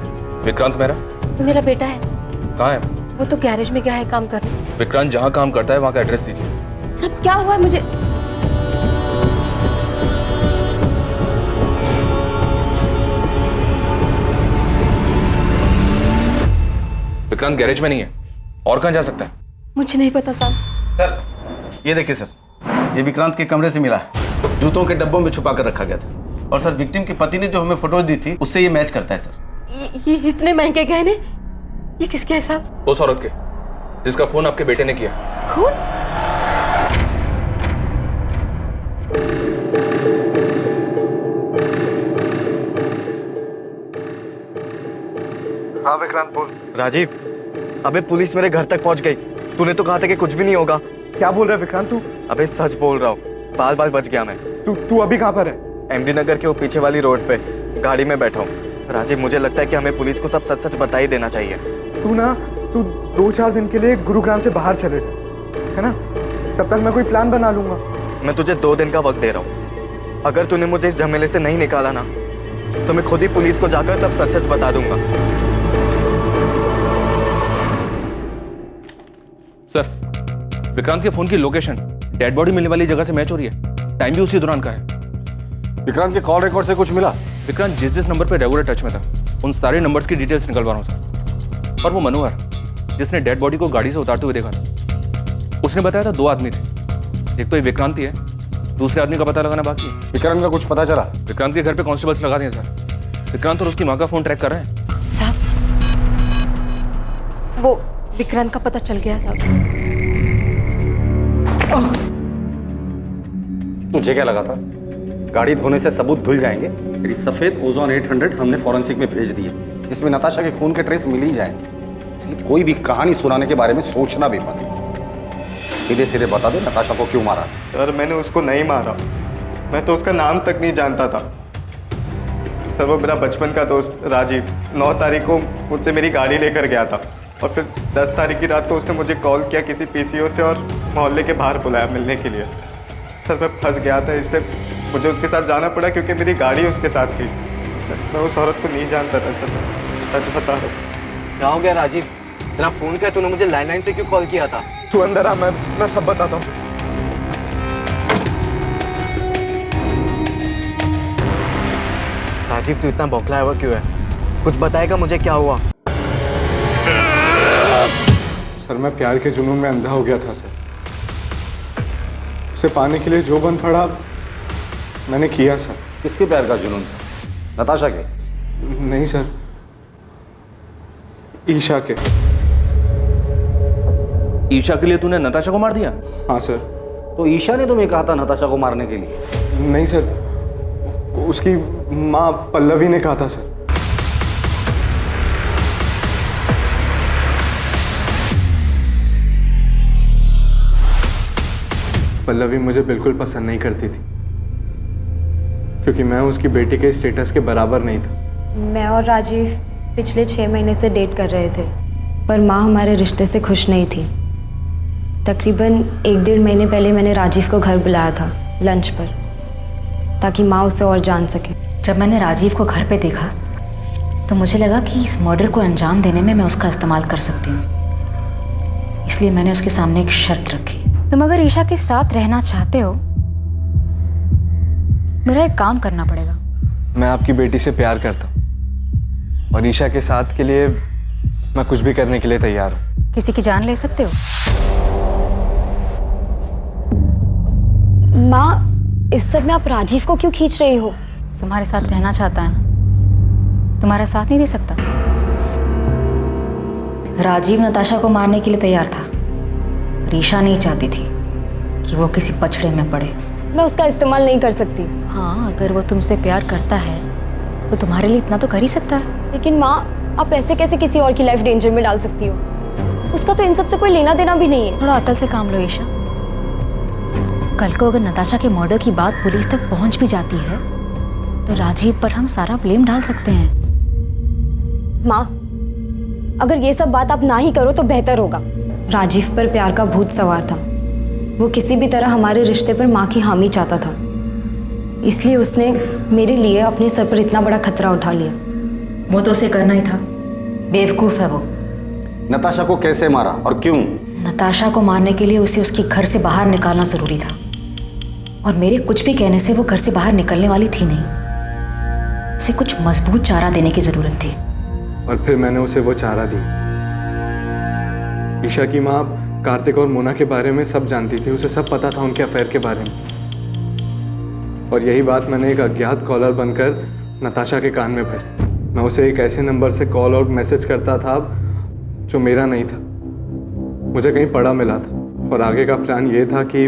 विक्रांत मेरा वो मेरा बेटा है, कहाँ है? वो तो गैरेज में गया है काम करने। विक्रांत जहाँ काम करता है वहाँ का एड्रेस दीजिए। सब क्या हुआ है मुझे? विक्रांत गैरेज में नहीं है, और कहाँ जा सकता है? मुझे नहीं पता साहब। सर ये देखिए सर, ये विक्रांत के कमरे से मिला है, जूतों के डब्बों में छुपा कर रखा गया था। और सर विक्टिम की पति ने जो हमें फोटोज दी थी उससे ये मैच करता है सर। ये इतने महंगे गहने, ये किसके है साहब? उस औरत के जिसका फोन आपके बेटे ने किया। खून? हाँ विक्रांत बोल। राजीव, अबे पुलिस मेरे घर तक पहुंच गई। तूने तो कहा था कि कुछ भी नहीं होगा। क्या बोल रहा है विक्रांत तू? अबे सच बोल रहा हूँ, बाल बाल बच गया मैं। तू अभी कहाँ पर है? एमडी नगर के वो पीछे वाली रोड पे गाड़ी में बैठा हूँ। राजीव, मुझे लगता है कि हमें पुलिस को सब सच सच बता ही देना चाहिए। तू 2-4 दिन के लिए गुरुग्राम से बाहर चले जा, है ना? तब तक मैं कोई प्लान बना लूंगा। मैं तुझे 2 दिन का वक्त दे रहा हूँ। अगर तूने मुझे इस झमेले से नहीं निकाला ना, तो मैं खुद ही पुलिस को जाकर सब सच सच बता दूंगा। सर, विक्रांत के फोन की लोकेशन डेड बॉडी मिलने वाली जगह से मैच हो रही है। टाइम भी उसी दौरान का है। विक्रांत के कॉल रिकॉर्ड से कुछ मिला? विक्रांत जिस नंबर पे रेगुलर टच में था, उन सारे नंबर्स की डिटेल्स निकलवा रहा हूँ सर। और वो मनोहर जिसने डेड बॉडी को गाड़ी से उतारते हुए देखा था, उसने बताया था 2 आदमी थे। एक तो ये विक्रांत ही है, दूसरे आदमी का पता लगाना बाकी है। विक्रांत का कुछ पता चला? विक्रांत के घर पे कांस्टेबल्स लगा दिए सर। विक्रांत और उसकी माँ का फोन ट्रैक कर रहे हैं। साहब, वो विक्रांत का पता चल गया साहब। मुझे क्या लगा था गाड़ी धोने से सबूत धुल जाएंगे। मेरी सफेद ओजोन 800 हमने फॉरेंसिक में भेज दी है, जिसमें नताशा के खून के ट्रेस मिल ही जाएंगे। इसलिए कोई भी कहानी सुनाने के बारे में सोचना भी मत। सीधे सीधे बता दे नताशा को क्यों मारा। सर मैंने उसको नहीं मारा, मैं तो उसका नाम तक नहीं जानता था। सर वो मेरा बचपन का दोस्त राजीव 9 तारीख को मुझसे मेरी गाड़ी लेकर गया था, और फिर 10 तारीख की रात को उसने मुझे कॉल किया किसी पीसीओ से और मोहल्ले के बाहर बुलाया मिलने के लिए। सर मैं फंस गया था, इसलिए मुझे उसके साथ जाना पड़ा क्योंकि मेरी गाड़ी उसके साथ थी। मैं उस औरत को नहीं जानता था सर, सच बता रहा हूँ। क्या हो गया राजीव? तेरा फोन क्या, तूने मुझे लैंडलाइन से क्यों कॉल किया था? तू अंदर आ, मैं सब बताता हूँ। राजीव तू इतना बौखलाया हुआ क्यों है? कुछ बताएगा मुझे क्या हुआ? सर मैं प्यार के जुनून में अंधा हो गया था सर। उसे पाने के लिए जो बन पड़ा मैंने किया सर। किसके प्यार का जुनून था? नताशा के? नहीं सर, ईशा के। ईशा के लिए तूने नताशा को मार दिया? हाँ सर। तो ईशा ने तुम्हें कहा था नताशा को मारने के लिए? नहीं सर, उसकी माँ पल्लवी ने कहा था सर। पल्लवी मुझे बिल्कुल पसंद नहीं करती थी, क्योंकि मैं उसकी बेटी के स्टेटस के बराबर नहीं था। मैं और राजीव पिछले 6 महीने से डेट कर रहे थे, पर माँ हमारे रिश्ते से खुश नहीं थी। तकरीबन 1-1.5 महीने पहले मैंने राजीव को घर बुलाया था लंच पर, ताकि माँ उसे और जान सके। जब मैंने राजीव को घर पे देखा तो मुझे लगा कि इस मर्डर को अंजाम देने में मैं उसका इस्तेमाल कर सकती हूँ, इसलिए मैंने उसके सामने एक शर्त रखी। तुम अगर ईशा के साथ रहना चाहते हो, मेरा एक काम करना पड़ेगा। मैं आपकी बेटी से प्यार करता हूँ, और ईशा के साथ के लिए मैं कुछ भी करने के लिए तैयार हूँ। किसी की जान ले सकते हो? माँ, इस सब में आप राजीव को क्यों खींच रही हो? तुम्हारे साथ रहना चाहता है ना, तुम्हारा साथ नहीं दे सकता। राजीव नताशा को मारने के लिए तैयार था, पर ईशा नहीं चाहती थी कि वो किसी पछड़े में पड़े। मैं उसका इस्तेमाल नहीं कर सकती। हाँ, अगर वो तुमसे प्यार करता है तो तुम्हारे लिए इतना तो कर ही सकता है। लेकिन माँ, आप ऐसे कैसे किसी और की लाइफ डेंजर में डाल सकती हो? उसका तो इन सब से कोई लेना देना भी नहीं है। थोड़ा अकल से काम लो ईशा। कल को अगर नताशा के मर्डर की बात पुलिस तक पहुंच भी जाती है तो राजीव पर हम सारा ब्लेम डाल सकते हैं। माँ, अगर ये सब बात आप ना ही करो तो बेहतर होगा। राजीव पर प्यार का भूत सवार था। वो किसी भी तरह हमारे रिश्ते पर माँ की हामी चाहता था, इसलिए उसने मेरे लिए अपने सर पर इतना बड़ा खतरा उठा लिया। वो तो उसे करना ही था, बेवकूफ़ है वो। नताशा को कैसे मारा और क्यों? नताशा को मारने के लिए उसे उसके घर से बाहर निकालना ज़रूरी था, और मेरे कुछ भी कहने से वो घर से बाहर निकलने वाली थी नहीं। उसे कुछ मजबूत चारा देने की ज़रूरत थी। और फिर मैंने उसे वो चारा दी। ईशा की माँ कार्तिक और मोना के बारे में सब जानती थी, उसे सब पता था उनके अफेयर के बारे में। और यही बात मैंने एक अज्ञात कॉलर बनकर नताशा के कान में भरी। मैं उसे एक ऐसे नंबर से कॉल और मैसेज करता था जो मेरा नहीं था, मुझे कहीं पड़ा मिला था। और आगे का प्लान ये था कि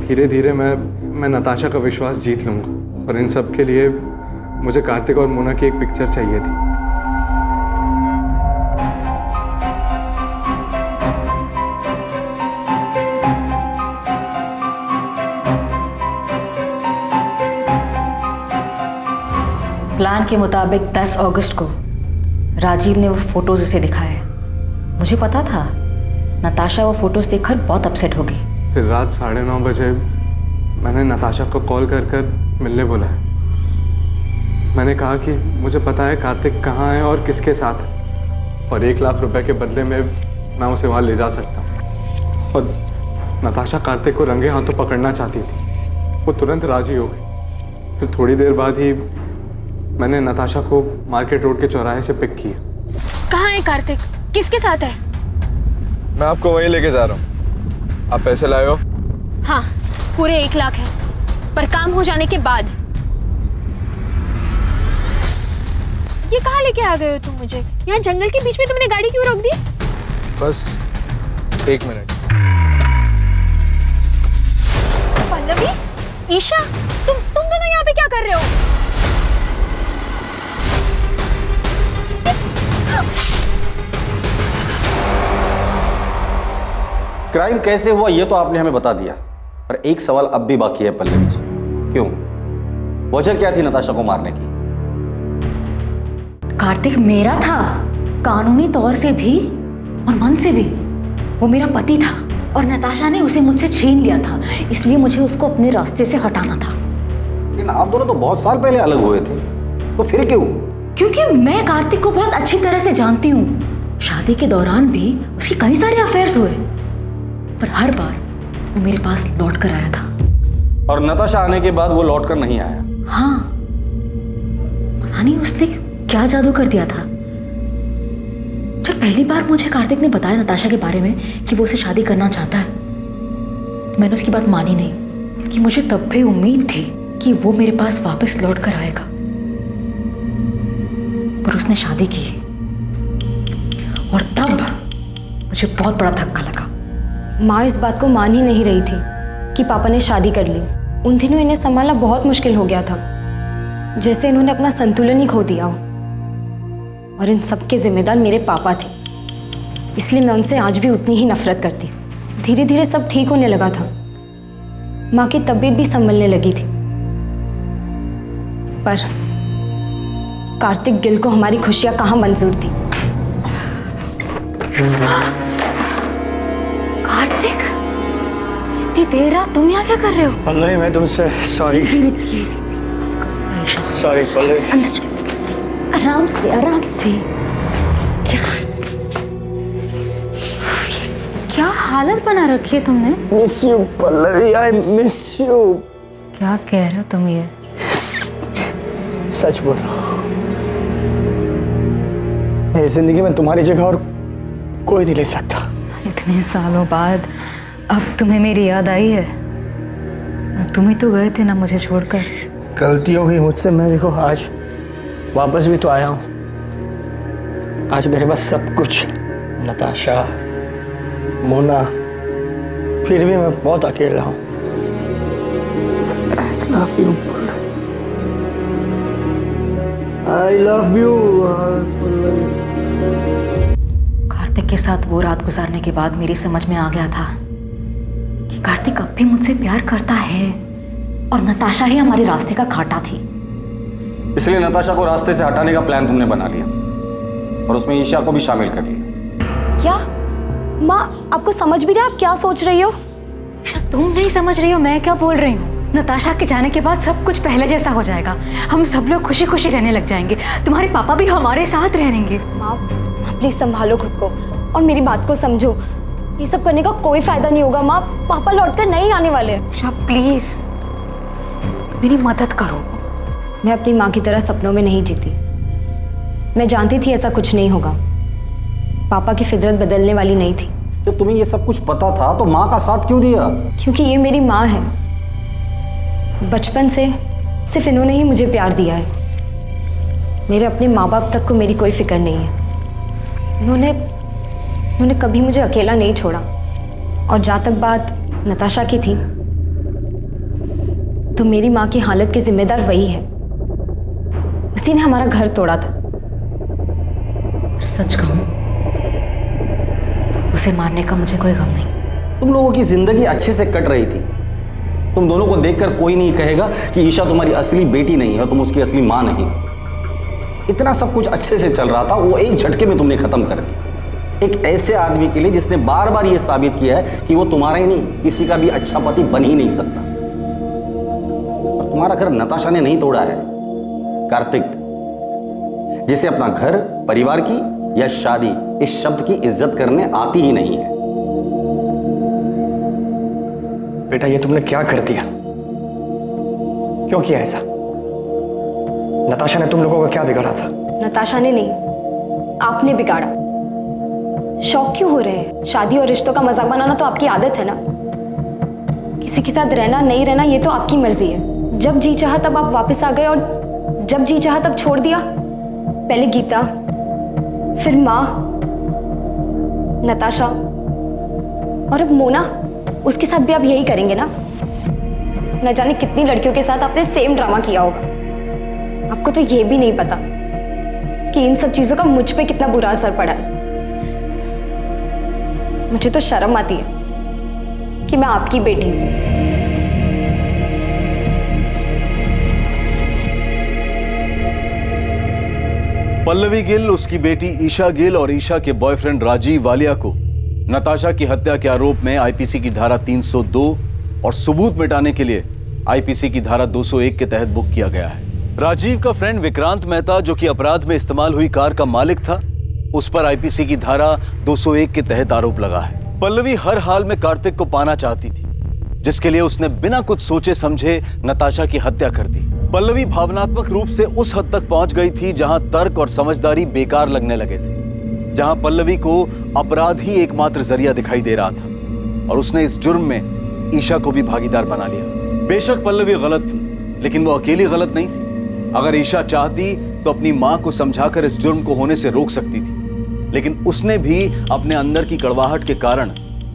धीरे धीरे मैं नताशा का विश्वास जीत लूँगा। और इन सब के लिए मुझे कार्तिक और मोना की एक पिक्चर चाहिए थी। प्लान के मुताबिक 10 अगस्त को राजीव ने वो फोटोज उसे दिखाए। मुझे पता था नताशा वो फोटोज देखकर बहुत अपसेट होगी। फिर रात 9:30 बजे मैंने नताशा को कॉल कर मिलने बुलाया। मैंने कहा कि मुझे पता है कार्तिक कहाँ है और किसके साथ है, और 1 लाख रुपए के बदले में मैं उसे वहाँ ले जा सकता हूँ। और नताशा कार्तिक को रंगे हाथों पकड़ना चाहती थी। वो तुरंत राजी हो गई। फिर थोड़ी देर बाद ही मैंने नताशा को मार्केट रोड के चौराहे से पिक किया। कहाँ है कार्तिक? किसके साथ है? मैं आपको वहीं लेके जा रहा हूँ। आप पैसे लाए हो? हाँ, पूरे 1 लाख है, पर काम हो जाने के बाद। ये कहाँ लेके आ गए हो तुम मुझे? यहाँ जंगल के बीच में तुमने गाड़ी क्यों रोक दी? बस 1 मिनट। पल्लवी, ईशा, तुम दोनों यहाँ पे क्या कर रहे हो? क्राइम कैसे हुआ ये तो आपने हमें बता दिया, पर एक सवाल अब भी बाकी है पल्लवी जी। क्यों? वजह क्या थी नताशा को मारने की? कार्तिक मेरा था, कानूनी तौर से भी और मन से भी। वो मेरा पति था और नताशा ने उसे मुझसे छीन लिया था, इसलिए मुझे उसको अपने रास्ते से हटाना था। लेकिन आप दोनों तो बहुत साल पहले अलग हुए थे, तो फिर क्यों? क्योंकि मैं कार्तिक को बहुत अच्छी तरह से जानती हूँ। शादी के दौरान भी उसकी कई सारे अफेयर्स हुए, पर हर बार वो मेरे पास लौट कर आया था। और नताशा आने के बाद वो लौट कर नहीं आया? हाँ, पता नहीं उसने क्या जादू कर दिया था। जब पहली बार मुझे कार्तिक ने बताया नताशा के बारे में कि वो उसे शादी करना चाहता है, तो मैंने उसकी बात मानी नहीं, कि मुझे तब भी उम्मीद थी कि वो मेरे पास वापस लौट कर आएगा। पर उसने शादी की, और तब मुझे बहुत बड़ा धक्का लगा। माँ इस बात को मान ही नहीं रही थी कि पापा ने शादी कर ली। उन दिनों इन्हें संभालना बहुत मुश्किल हो गया था, जैसे इन्होंने अपना संतुलन ही खो दिया हो। और इन सब के जिम्मेदार मेरे पापा थे, इसलिए मैं उनसे आज भी उतनी ही नफरत करती। धीरे धीरे सब ठीक होने लगा था, माँ की तबीयत भी संभलने लगी थी। पर कार्तिक गिल को हमारी खुशियां कहाँ मंजूर थी। कार्तिक, इतनी देर रात तुम यहाँ क्या कर रहे हो? पल्लवी, मैं तुमसे सॉरी। सॉरी पल्लवी। आराम से, आराम से। क्या हालत बना रखी है तुमने? Miss you Pallavi, I miss you. क्या कह रहे हो तुम ये? सच बोल रहा हूँ, मेरी जिंदगी में तुम्हारी जगह और कोई नहीं ले सकता। इतने सालों बाद अब तुम्हें मेरी याद आई है? तुम ही तो गए थे ना मुझे छोड़कर। गलती हो गई मुझसे। मैं देखो आज वापस भी तो आया हूँ। आज मेरे पास सब कुछ, नताशा, मोना, फिर भी मैं बहुत अकेला हूँ। I love you, I love you। Kartik के साथ वो रात गुजारने के बाद मेरी समझ में आ गया था कि कार्तिक अब भी मुझसे प्यार करता है, और नताशा ही हमारे रास्ते का कांटा थी। इसलिए नताशा को रास्ते से हटाने का प्लान तुमने बना लिया, और उसमें ईशा को भी शामिल कर लिया। क्या माँ, आपको समझ भी रहा है आप क्या सोच रही हो? तुम नहीं समझ रही हो मैं क्या बोल रही हूँ? नताशा के जाने के बाद सब कुछ पहले जैसा हो जाएगा। हम सब लोग खुशी खुशी रहने लग जाएंगे। तुम्हारे पापा भी हमारे साथ रहेंगे। माँ प्लीज संभालो खुद को और मेरी बात को समझो। ये सब करने का कोई फायदा नहीं होगा माँ। पापा लौटकर नहीं आने वाले। प्लीज मेरी मदद करो। मैं अपनी माँ की तरह सपनों में नहीं जीती। मैं जानती थी ऐसा कुछ नहीं होगा। पापा की फितरत बदलने वाली नहीं थी। जब तुम्हें ये सब कुछ पता था तो माँ का साथ क्यों दिया? क्योंकि ये मेरी माँ है। बचपन से सिर्फ इन्होंने ही मुझे प्यार दिया है। मेरे अपने माँ बाप तक को मेरी कोई फिक्र नहीं है। इन्होंने कभी मुझे अकेला नहीं छोड़ा। और जहाँ तक बात नताशा की थी, तो मेरी माँ की हालत के जिम्मेदार वही है। उसी ने हमारा घर तोड़ा था। सच कहूं, उसे मारने का मुझे कोई गम नहीं। तुम लोगों की जिंदगी अच्छे से कट रही थी। तुम दोनों को देखकर कोई नहीं कहेगा कि ईशा तुम्हारी असली बेटी नहीं है, तुम उसकी असली माँ नहीं। इतना सब कुछ अच्छे से चल रहा था, वो एक झटके में तुमने खत्म कर दिया। एक ऐसे आदमी के लिए जिसने बार बार ये साबित किया है कि वो तुम्हारा ही नहीं किसी का भी अच्छा पति बन ही नहीं सकता। और तुम्हारा घर नताशा ने नहीं तोड़ा है, कार्तिक, जिसे अपना घर, परिवार की या शादी इस शब्द की इज्जत करने आती ही नहीं है। बेटा ये तुमने क्या कर दिया? क्यों किया ऐसा? नताशा ने तुम लोगों का क्या बिगाड़ा था? नताशा ने नहीं, आपने बिगाड़ा। शौक क्यों हो रहे हैं? शादी और रिश्तों का मजाक बनाना तो आपकी आदत है ना। किसी के साथ रहना नहीं रहना ये तो आपकी मर्जी है। जब जी चाहा तब आप वापस आ गए और जब जी चाहा तब छोड़ दिया। पहले गीता, फिर माँ, नताशा और अब मोना। उसके साथ भी आप यही करेंगे ना? न जाने कितनी लड़कियों के साथ आपने सेम ड्रामा किया होगा। आपको तो ये भी नहीं पता कि इन सब चीजों का मुझ पे कितना बुरा असर पड़ा है। मुझे तो शर्म आती है कि मैं आपकी बेटी हूं। पल्लवी गिल, उसकी बेटी ईशा गिल और ईशा के बॉयफ्रेंड राजीव वालिया को नताशा की हत्या के आरोप में आईपीसी की धारा 302 और सबूत मिटाने के लिए आईपीसी की धारा 201 के तहत बुक किया गया है। राजीव का फ्रेंड विक्रांत मेहता, जो कि अपराध में इस्तेमाल हुई कार का मालिक था, उस पर आईपीसी की धारा 201 के तहत आरोप लगा है। पल्लवी हर हाल में कार्तिक को पाना चाहती थी, जिसके लिए उसने बिना कुछ सोचे समझे नताशा की हत्या कर दी। पल्लवी भावनात्मक रूप से उस हद तक पहुंच गई थी जहां तर्क और समझदारी बेकार लगने लगे थे, जहां पल्लवी को अपराध ही एकमात्र जरिया दिखाई दे रहा था और उसने इस जुर्म में ईशा को भी भागीदार बना लिया। बेशक पल्लवी गलत थी, लेकिन वो अकेली गलत नहीं थी। अगर ईशा चाहती तो अपनी मां को समझाकर इस जुर्म को होने से रोक सकती थी, लेकिन उसने भी अपने अंदर की कड़वाहट के कारण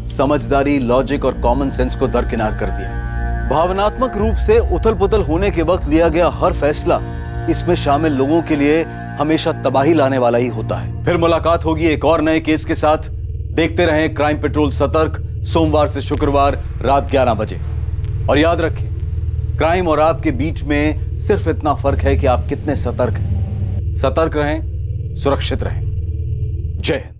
समझदारी, लॉजिक और कॉमन सेंस को दरकिनार कर दिया। भावनात्मक रूप से उथल पुथल होने के वक्त लिया गया हर फैसला इसमें शामिल लोगों के लिए हमेशा तबाही लाने वाला ही होता है। फिर मुलाकात होगी एक और नए केस के साथ। देखते रहें क्राइम पेट्रोल सतर्क, सोमवार से शुक्रवार रात 11 बजे। और याद रखें, क्राइम और आपके बीच में सिर्फ इतना फर्क है कि आप कितने सतर्क हैं। सतर्क रहें, सुरक्षित रहें। जय हिंद।